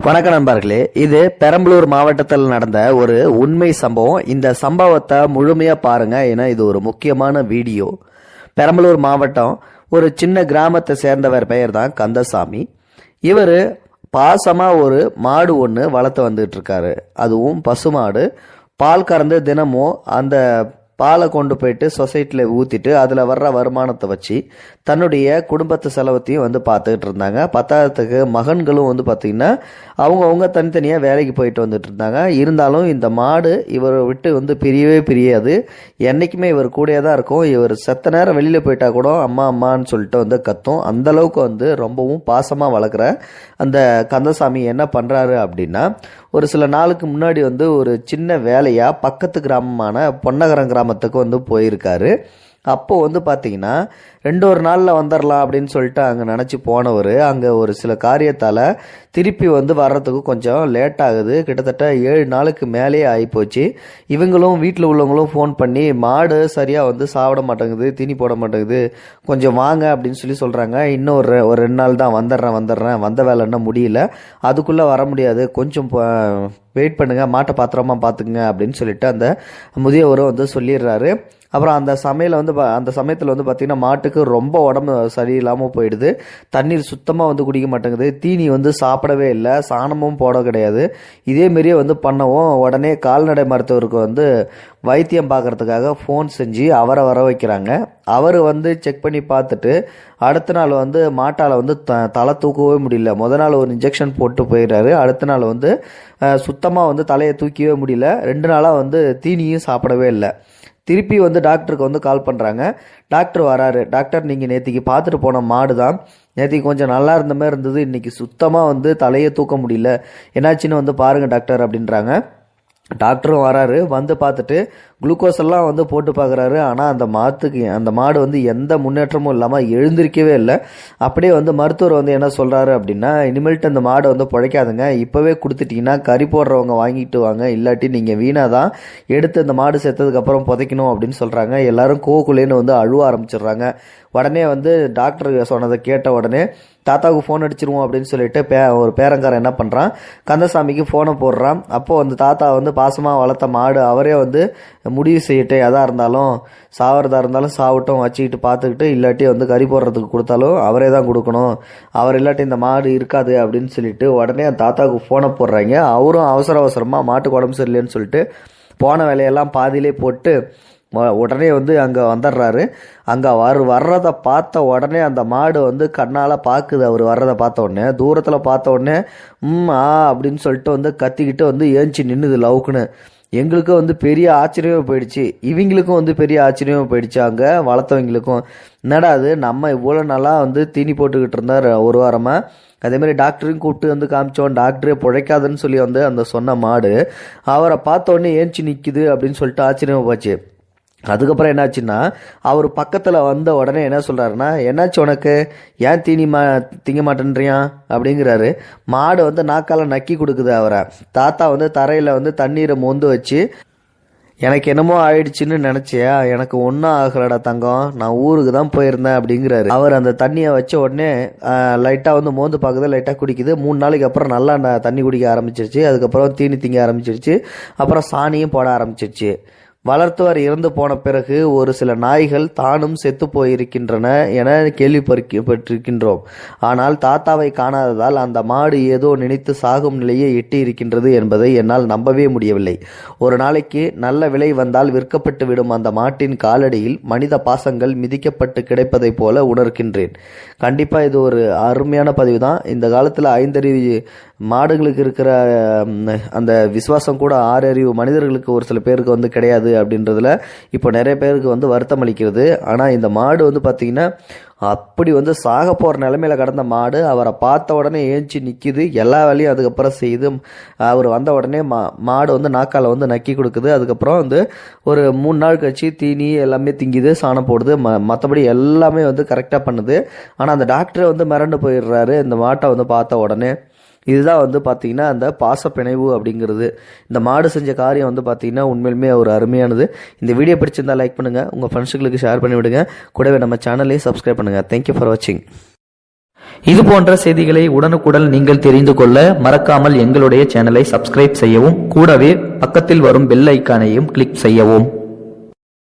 வணக்கம் நண்பர்களே, இது பெரம்பலூர் மாவட்டத்தில் நடந்த ஒரு உண்மை சம்பவம். இந்த சம்பவத்தை முழுமையா பாருங்க, ஏன்னா இது ஒரு முக்கியமான வீடியோ. பெரம்பலூர் மாவட்டம் ஒரு சின்ன கிராமத்தை சேர்ந்தவர் பெயர் தான் கந்தசாமி. இவர் பாசமா ஒரு மாடு ஒன்று வளர்த்து வந்துட்டு இருக்காரு. அதுவும் பசுமாடு. பால் கறந்து தினமும் அந்த பாலை கொண்டு போயிட்டு சொசைட்டியில் ஊற்றிட்டு அதில் வர்ற வருமானத்தை வச்சு தன்னுடைய குடும்பத்து செலவத்தையும் பார்த்துக்கிட்டு இருந்தாங்க. பத்தாயிரத்துக்கு மகன்களும் பார்த்திங்கன்னா அவங்கவுங்க தனித்தனியாக வேலைக்கு போயிட்டு வந்துட்டு இருந்தாங்க. இருந்தாலும் இந்த மாடு இவரை விட்டு பிரியவே பிரியாது. என்றைக்குமே இவர் கூடயே தான் இருக்கும். இவர் செத்த நேரம் வெளியில் போயிட்டா கூட அம்மா அம்மான்னு சொல்லிட்டு கத்தும். அந்தளவுக்கு ரொம்பவும் பாசமாக வளர்க்குற அந்த கந்தசாமி என்ன பண்ணுறாரு அப்படின்னா, ஒரு சில நாளுக்கு முன்னாடி ஒரு சின்ன வேலையாக பக்கத்து கிராமமான பொன்னகரம் கிராமத்துக்கு போயிருக்காரு. அப்போது பார்த்தீங்கன்னா 2 நாளில் வந்துடலாம் அப்படின்னு சொல்லிட்டு அங்கே நினச்சி போனவர் அங்கே ஒரு சில காரியத்தால் திருப்பி வர்றதுக்கு கொஞ்சம் லேட் ஆகுது. கிட்டத்தட்ட 7 நாளுக்கு மேலேயே ஆகிப்போச்சு. இவங்களும் வீட்டில் உள்ளவங்களும் ஃபோன் பண்ணி மாடு சரியாக சாப்பிட மாட்டேங்குது, தீனி போட மாட்டேங்குது, கொஞ்சம் வாங்க அப்படின்னு சொல்கிறாங்க. இன்னும் ஒரு 2 நாள் தான், வந்துடுறேன், வந்த வேலை என்ன முடியல, அதுக்குள்ளே வர முடியாது, கொஞ்சம் வெயிட் பண்ணுங்க, மாட்டை பாத்திரமா பார்த்துக்குங்க அப்படின்னு சொல்லிட்டு அந்த முதியவரும் சொல்லிடுறாரு. அப்புறம் அந்த சமயத்தில் பார்த்தீங்கன்னா மாட்டுக்கு ரொம்ப உடம்பு சரியில்லாமல் போயிடுது. தண்ணீர் சுத்தமாக குடிக்க மாட்டேங்குது, தீனி சாப்பிடவே இல்லை, சாணமும் போட கிடையாது. இதேமாரியே பண்ணவும் உடனே கால்நடை மருத்துவருக்கு வைத்தியம் பார்க்கறதுக்காக ஃபோன் செஞ்சு அவரை வர வைக்கிறாங்க. அவர் செக் பண்ணி பார்த்துட்டு அடுத்த நாள் மாட்டால் தலை தூக்கவே முடியல. முதல் ஒரு இன்ஜெக்ஷன் போட்டு போயிடுறாரு. அடுத்த நாள் சுத்தமாக தலையை தூக்கவே முடியல. 2 நாளாக தீனியும் சாப்பிடவே இல்லை. திருப்பி டாக்டருக்கு கால் பண்ணுறாங்க. டாக்டர் வராரு. டாக்டர், நீங்கள் நேற்றுக்கு பார்த்துட்டு போன மாடு தான், நேற்றுக்கு கொஞ்சம் நல்லா இருந்த மாதிரி இருந்தது, இன்றைக்கி சுத்தமாக தலையை தூக்க முடியல, என்னாச்சுன்னு பாருங்கள் டாக்டர் அப்படின்றாங்க. டாக்டரும் வராரு. பார்த்துட்டு குளுக்கோஸ் எல்லாம் போட்டு பார்க்குறாரு. ஆனால் அந்த மாடு எந்த முன்னேற்றமும் இல்லாமல் எழுந்திருக்கவே இல்லை. அப்படியே மருத்துவர் என்ன சொல்கிறாரு அப்படின்னா, இனிமேல்ட்டு அந்த மாடு பிழைக்காதுங்க, இப்போவே கொடுத்துட்டிங்கன்னா கறி போடுறவங்க வாங்கிட்டு வாங்க, இல்லாட்டி நீங்கள் வீணாக தான் எடுத்து அந்த மாடு செத்ததுக்கப்புறம் புதைக்கணும் அப்படின்னு சொல்கிறாங்க. எல்லாரும் கோக்குள்ளேன்னு அழுவ ஆரம்பிச்சிடுறாங்க. உடனே டாக்டர் சொன்னதை கேட்ட உடனே தாத்தாவுக்கு ஃபோன் அடிச்சிருவோம் அப்படின்னு சொல்லிட்டு ஒரு பேரங்காரன் என்ன பண்ணுறான், கந்தசாமிக்கு ஃபோனை போடுறான். அப்போது தாத்தா பாசமாக வளர்த்த மாடு அவரே முடிவு செய்யட்டு, எதாக இருந்தாலும் சாவறதா இருந்தாலும் சாவட்டும், வச்சுக்கிட்டு பார்த்துக்கிட்டு, இல்லாட்டி கறி போடுறதுக்கு கொடுத்தாலும் அவரே தான் கொடுக்கணும், அவர் இல்லாட்டி இந்த மாடு இருக்காது அப்படின்னு சொல்லிட்டு உடனே அந்த தாத்தாவுக்கு ஃபோனை போடுறாங்க. அவரும் அவசரமாக மாட்டுக்கு உடம்பு சரியில்லைன்னு சொல்லிட்டு போன வேலையெல்லாம் பாதியிலே போட்டு உடனே அங்கே வந்துடுறாரு. அங்கே வர்றதை பார்த்த உடனே அந்த மாடு கண்ணால் பார்க்குது. அவர் வர்றதை பார்த்த உடனே, தூரத்தில் பார்த்த உடனே அப்படின்னு சொல்லிட்டு கத்திக்கிட்டு ஏஞ்சி நின்றுது லவுக்குன்னு. எங்களுக்கும் பெரிய ஆச்சரியமாக போயிடுச்சு, இவங்களுக்கும் பெரிய ஆச்சரியமாக போயிடுச்சு. அங்கே வளர்த்தவங்களுக்கும், என்னடா அது, நம்ம இவ்வளோ நல்லா தீனி போட்டுக்கிட்டு இருந்தார் ஒரு வாரமாக, அதேமாதிரி டாக்டரையும் கூப்பிட்டு காமிச்சோம், டாக்டரே பிழைக்காதுன்னு சொல்லி அந்த சொன்ன மாடு அவரை பார்த்த உடனே ஏஞ்சி நிற்குது அப்படின்னு சொல்லிட்டு ஆச்சரியமாக போச்சு. அதுக்கப்புறம் என்னாச்சுன்னா, அவர் பக்கத்தில் வந்த உடனே என்ன சொல்கிறாருன்னா, என்னாச்சு உனக்கு, ஏன் திங்க மாட்டேன்றியான் அப்படிங்கிறாரு. மாடு நாக்கால் நக்கி கொடுக்குது அவரை. தாத்தா தரையில் தண்ணீரை மொந்து வச்சு, எனக்கு என்னமோ ஆயிடுச்சுன்னு நினச்சியா, எனக்கு ஒன்றும் ஆகலடா தங்கம், நான் ஊருக்கு தான் போயிருந்தேன் அப்படிங்கிறாரு. அவர் அந்த தண்ணியை வச்ச உடனே லைட்டாக மோந்து பார்க்குது, லைட்டாக குடிக்குது. 3 நாளைக்கு அப்புறம் நல்லா தண்ணி குடிக்க ஆரம்பிச்சிருச்சு. அதுக்கப்புறம் தீனி திங்க ஆரம்பிச்சிருச்சு. அப்புறம் சாணியும் போட ஆரம்பிச்சிருச்சு. வளர்த்தவர் இறந்து போன பிறகு ஒரு சில நாய்கள் தானும் செத்து போயிருக்கின்றன என கேள்விப்பட்டிருக்கின்றோம். ஆனால் தாத்தாவை காணாததால் அந்த மாடு ஏதோ நினைத்து சாகும் நிலையை எட்டி இருக்கின்றது என்பதை என்னால் நம்பவே முடியவில்லை. ஒரு நாளைக்கு நல்ல விலை வந்தால் விற்கப்பட்டு விடும் அந்த மாட்டின் காலடியில் மனித பாசங்கள் மிதிக்கப்பட்டு கிடைப்பதை போல உணர்கின்றேன். கண்டிப்பாக இது ஒரு அருமையான பதிவு தான். இந்த காலத்தில் 5 அறிவு மாடுகளுக்கு இருக்கிற அந்த விசுவாசம் கூட 6 அறிவு மனிதர்களுக்கு ஒரு சில பேருக்கு கிடையாது அப்படின்றதுல இப்போ நிறைய பேருக்கு வருத்தம் அளிக்கிறது. ஆனால் இந்த மாடு பார்த்திங்கன்னா அப்படி சாக போகிற நிலைமையில் கடந்த மாடு அவரை பார்த்த உடனே ஏஞ்சி நிற்கிது, எல்லா வேலையும் அதுக்கப்புறம் செய்யுது. அவர் வந்த உடனே மாடு நாக்கால் நக்கி கொடுக்குது. அதுக்கப்புறம் ஒரு 3 நாள் கழிச்சு தீனி எல்லாமே திங்குது, சாணம் போடுது, மற்றபடி எல்லாமே கரெக்டாக பண்ணுது. ஆனால் அந்த டாக்டரை மிரண்டு போயிடுறாரு இந்த மாட்டை பார்த்த உடனே. இதுதான் பார்த்தீங்கன்னா அந்த பாசப்பிணைவு அப்படிங்கிறது. இந்த மாடு செஞ்ச காரியம் பார்த்தீங்கன்னா உண்மையிலுமே ஒரு அருமையானது. இந்த வீடியோ பிடிச்சிருந்தால் லைக் பண்ணுங்கள், உங்கள் ஃப்ரெண்ட்ஸுங்களுக்கு ஷேர் பண்ணி விடுங்க, கூடவே நம்ம சேனலையும் சப்ஸ்கிரைப் பண்ணுங்கள். தேங்க்யூ ஃபார் வாட்சிங். இது போன்ற செய்திகளை உடனுக்குடன் நீங்கள் தெரிந்து கொள்ள மறக்காமல் எங்களுடைய சேனலை சப்ஸ்கிரைப் செய்யவும், கூடவே பக்கத்தில் வரும் பெல் ஐக்கானையும் கிளிக் செய்யவும்.